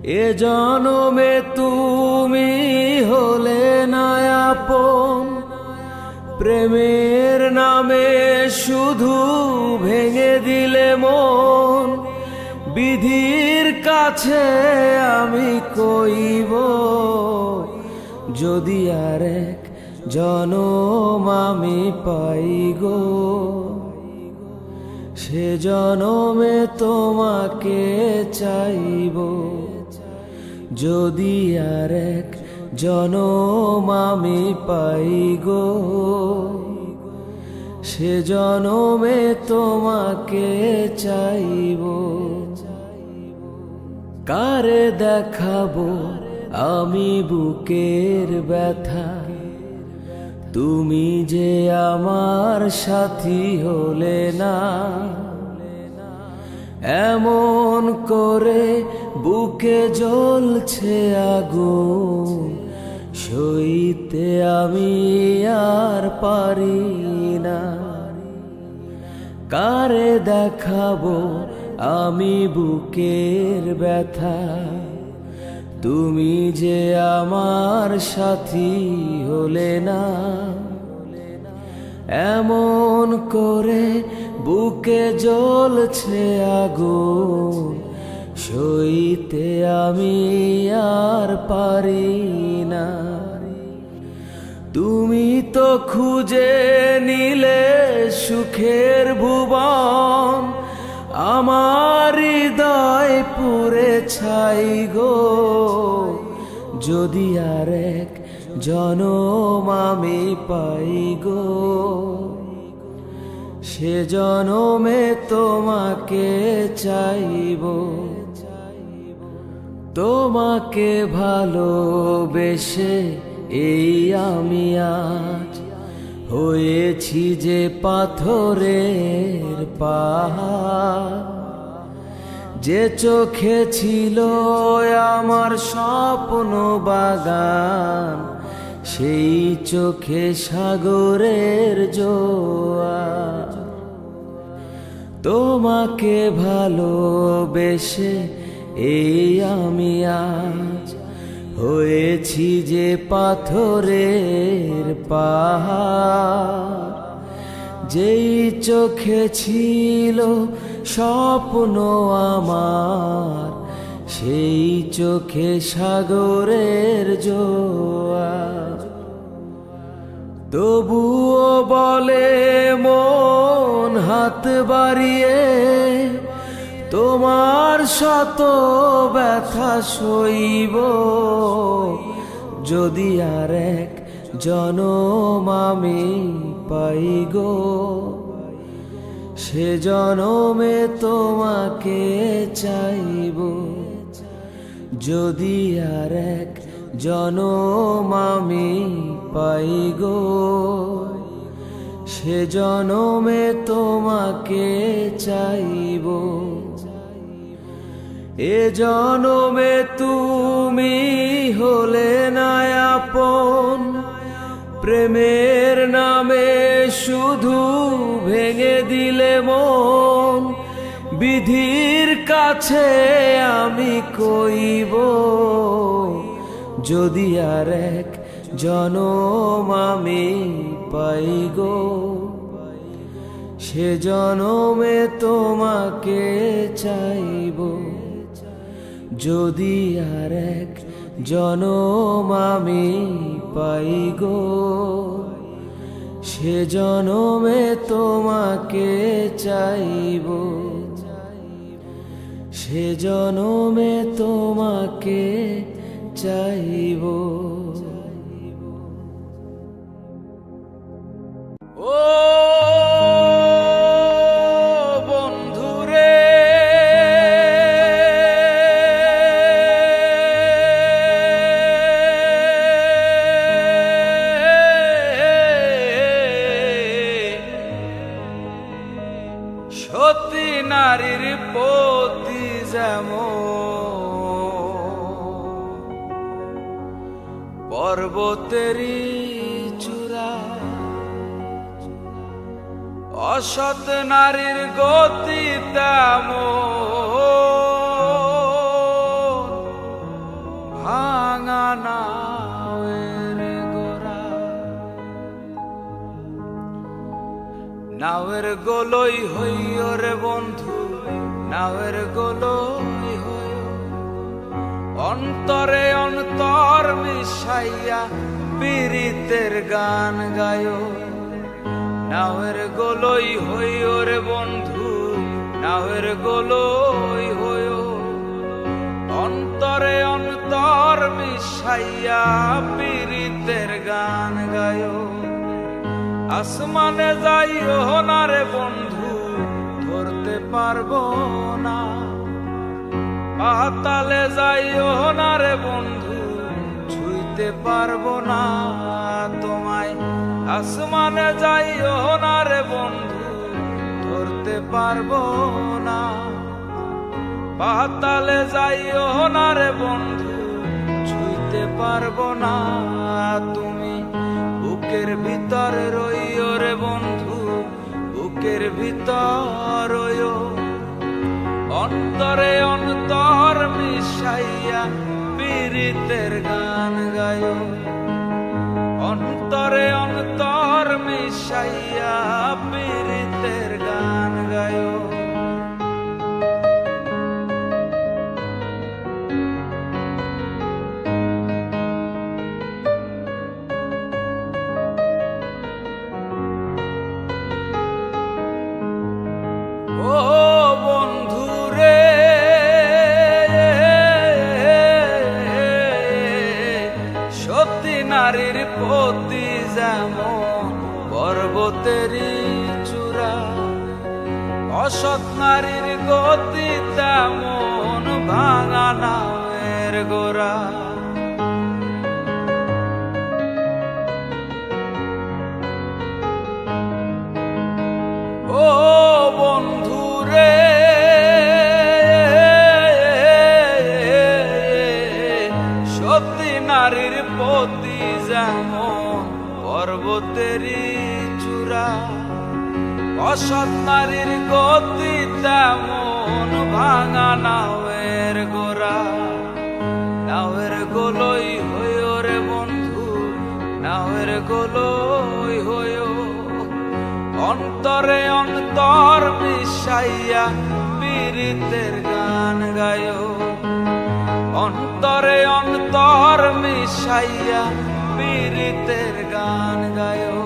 এ জনমে তুমি হলে না আপন, প্রেমের নামে শুধু ভেঙে দিলে মন। বিধির কাছে আমি কইব, যদি আর এক জনম আমি পাই গো, সে জনমে তোমাকে চাইব। যদি আর এক জনম আমি পাই গো, সে জনমে তোমাকে চাইব। কারে দেখাবো আমি বুকের ব্যথা, তুমি যে আমার সাথী হলে না। এমন করে বুকে জ্বলছে আগুন, সইতে আমি আর পারি না। কারে দেখাবো আমি বুকের ব্যথা, তুমি যে আমার সাথী হলে না। এমন করে বুকে জ্বলছে আগুন, সইতে আমি আর পারি না। তুমি তো খুঁজে নিলে সুখের ভুবন, আমার হৃদয় পুড়ে ছাই গো। যদি আর এক জনম আমি পাই গো, সে জনমে তোমাকে চাইব। তোমাকে ভালোবেসে এই আমি আজ হয়েছি যে পাথরের পাহাড়। যে চোখে ছিল আমার স্বপ্ন বাগান, সেই চোখে সাগরের জোয়ার। তোমাকে ভালোবেসে এই আমি আজ হয়েছি যে পাথরের পাহাড়। যেই চোখে ছিল স্বপ্ন আমার, সেই চোখে সাগরের জোয়ার। তবুও বলে মন হাত বাড়িয়ে, তোমার শত ব্যথা সইব। যদি আর এক জনম আমি পাই গো, সে জনমে তোমাকে চাইব। যদি আর এক জনম আমি পাই গো, সে জনমে তোমাকে চাইব। এ জনমে তুমি হলে না আপন, প্রেমের নামে শুধু ভেঙে দিলে মন। বিধির কাছে আমি কইব, যদি আর এক জনম আমি পাই গো, সে জনমে তোমাকে চাইব। যদি আর এক জনম আমি পাই গো, সে জনমে তোমাকে চাইব। সে জনমে তোমাকে চাইব। ও বন্ধুরে, সতী নারীর প্রতি যেমন পর্বতেরই চূড়া, অসৎ নারীর গতি তেমন নাওয়ের গোলই হইও রে বন্ধু, নাওয়ের গোলই হইও, অন্তরে অন্তর মিশাইয়া পীড়িতের গান গায়ো। নাওয়ের গোলই হইও রে বন্ধু, নাওয়ের গোলই হইও, অন্তরে অন্তর মিশাইয়া পীড়িতের গান গায়ো। আসমানে যাইও না রে বন্ধু, ধরতে পারবো না, পাতালে যাইও না রে বন্ধু, ছুঁইতে পারবো না তোমায়। আসমানে যাইও না রে বন্ধু, ধরতে পারবো না, পাতালে যাইও না রে বন্ধু, ছুঁইতে পারবো না তুমি। বুকের ভিতরে রইও রে বন্ধু, বুকের ভিতর রইও, অন্তরে অন্তর মিশাইয়া পীড়িতের গান গায়ো। অন্তরে অন্তর মিশাইয়া পীড়িতের গান গায়ো। ও বন্ধু রে, সতী নারীর প্রতি যেমন পর্বতেরই চূড়া, অসৎ নারীর গতি তেমন ভাঙা নাওয়ের গোড়া। ও বন্ধু রে, সতী নারীর প্রতি যেমন পর্বতেরই চূড়া, অসৎ নারীর গতি তেমন ভাঙা নাওয়ের গোড়া। নাওয়ের গোলই হইও রে বন্ধু, নাওয়ের গোলই হইও, অন্তরে অন্তর মিশাইয়া পীড়িতের গান গায়ো। অন্তরে অন্তর মিশাইয়া পীড়িতের গান গায়ো।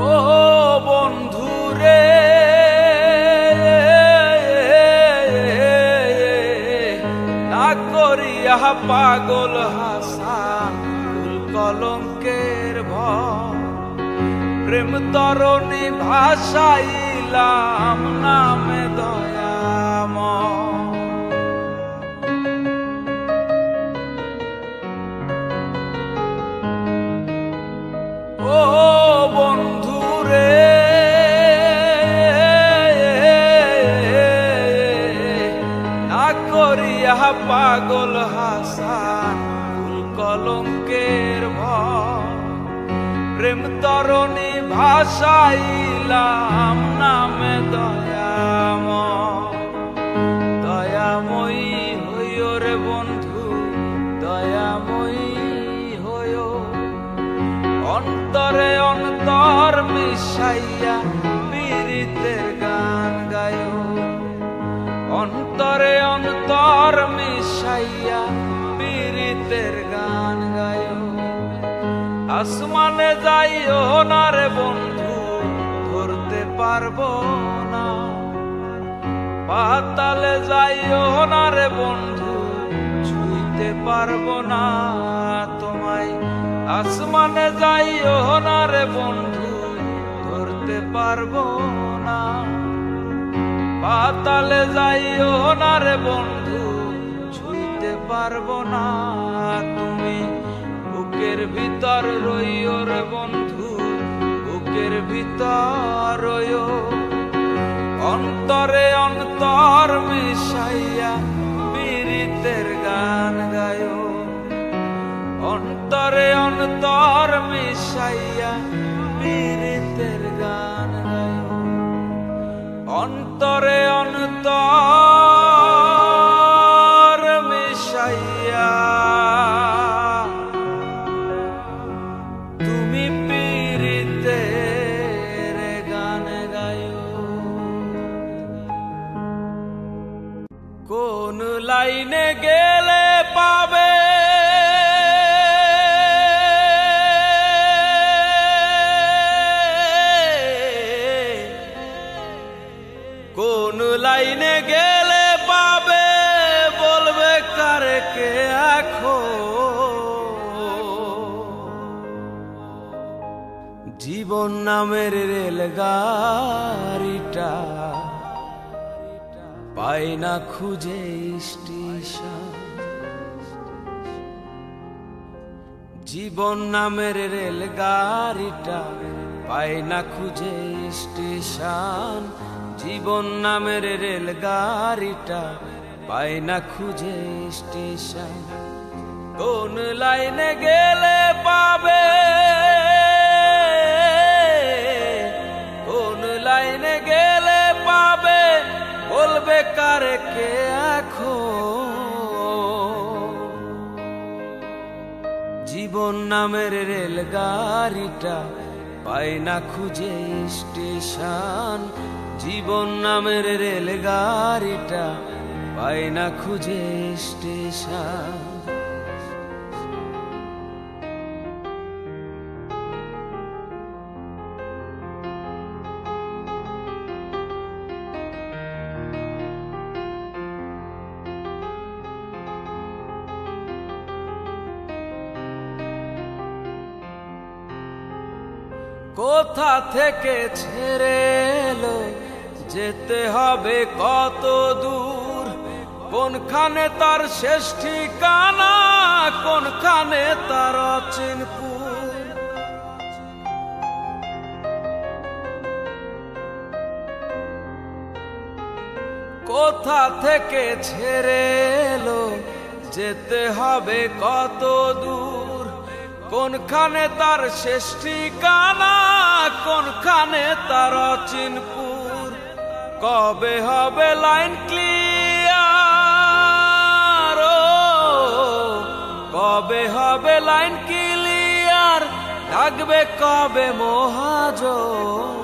ও বন্ধু রে, না করিয়া পাগল হাসান ফুল কলঙ্কের ভয়, প্রেম তরণী ভাসাইলাম নামে দয়াময়। ও বন্ধু রে, না করিয়া পাগল হাসান ফুল কলঙ্কের ভয়, প্রেম তরণী ভাসাইলাম নামে দয়াময়। দয়াময়ী হইও রে বন্ধু, দয়াময়ী হইও, অন্তরে অন্তর মিশাইয়া পীড়িতের গান গায়ো। অন্তরে অন্তর মিশাইয়া পীড়িতের গান গায়ো। আসমানে যাইও না রে বন্ধু, ধরতে পারবো না, পাতালে যাইও না রে বন্ধু, ছুঁইতে পারবো না তোমায়। আসমানে যাইও না রে বন্ধু, ধরতে পারবো না, পাতালে যাইও না রে বন্ধু, ছুঁইতে পারবো না তুমি। বুকের ভিতর রইও রে বন্ধু, বুকের ভিতর রইও, অন্তরে অন্তর মিশাইয়া পীড়িতের গান গায়ো। অন্তরে অন্তর মিশাইয়া পীড়িতের গান গায়ো। অন্তরে অন্তর মিশাইয়া তুমি পীড়িতের গান গায়ো। কোন লাইনে গেলে পাবে কোন লাইনে গেলে পাবে বলবে কারে কে এখন। জীবন নামের রেলগাড়িটা পাই না খুঁজে স্টেশন। জীবন নামের রেলগাড়িটা পাই না খুঁজে স্টেশন। জীবন নামের রেলগাড়িটা পাই না খুঁজে স্টেশন। কোন লাইনে গেলে পাবে কোন লাইনে গেলে পাবে বলবে কারে কে এখন। জীবন নামের রেলগাড়িটা পাই না খুঁজে স্টেশন। জীবন নামের রেলগাড়িটা পাই না খুঁজে স্টেশন। কোথা থেকে ছেড়ে এলো যেতে হবে কত দূর। কোনখানে তার শেষ ঠিকানা কোনখানে তার অচিনপুর। কোথা থেকে ছেড়ে এলো যেতে হবে কত দূর। কোনখানে তার শেষ ঠিকানা কোনখানে তার অচিনপুর। কবে হবে লাইন ক্লিয়ার কবে হবে লাইন ক্লিয়ার ডাকবে কবে মহাজন।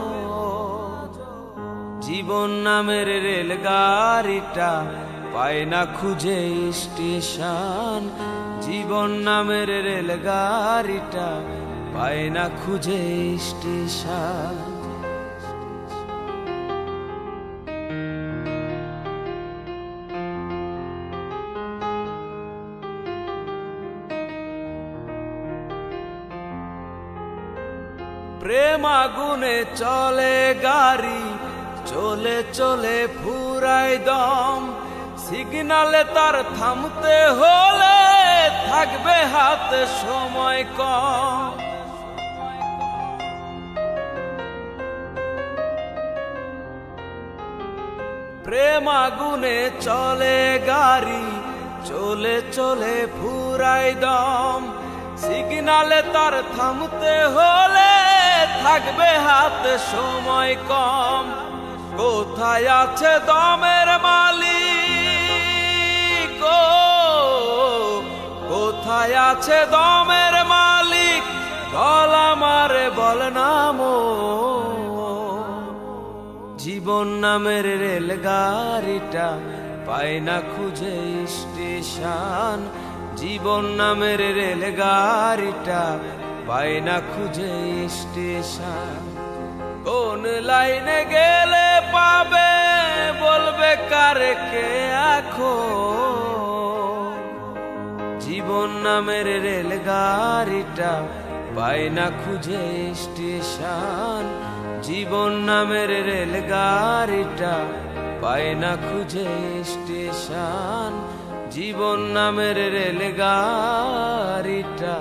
জীবন নামের রেলগাড়িটা পাই না খুঁজে স্টেশন। জীবন নামের রেলগাড়িটা পাই না খুঁজে স্টেশন। প্রেম আগুনে চলে গাড়ি চলে চলে ফুরাই দম। সিগনালে তার থামতে হলে থাকবে হাতে সময় কম। প্রেম আগুনে চলে গাড়ি চলে চলে ফুরাই দম। সিগনালে তার থামতে হলে থাকবে হাতে সময় কম। কোথায় আছে দমের মালিক কোথায় আছে দমের মালিক বল আমারে বল নাম। জীবন নামের রেলগাড়িটা পাই না খুঁজে স্টেশন। জীবন নামের রেলগাড়িটা পাই না খুঁজে স্টেশন। কোন লাইনে গেলে পাবে বলবে কারে কে এখন। জীবন নামের রেলগাড়িটা পাই না খুঁজে স্টেশন। জীবন নামের রেলগাড়িটা পাই না খুঁজে স্টেশন। জীবন নামের রেলগাড়িটা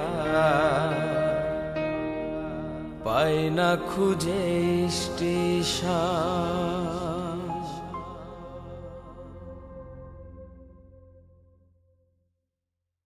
পাই না খুঁজে স্টেশন।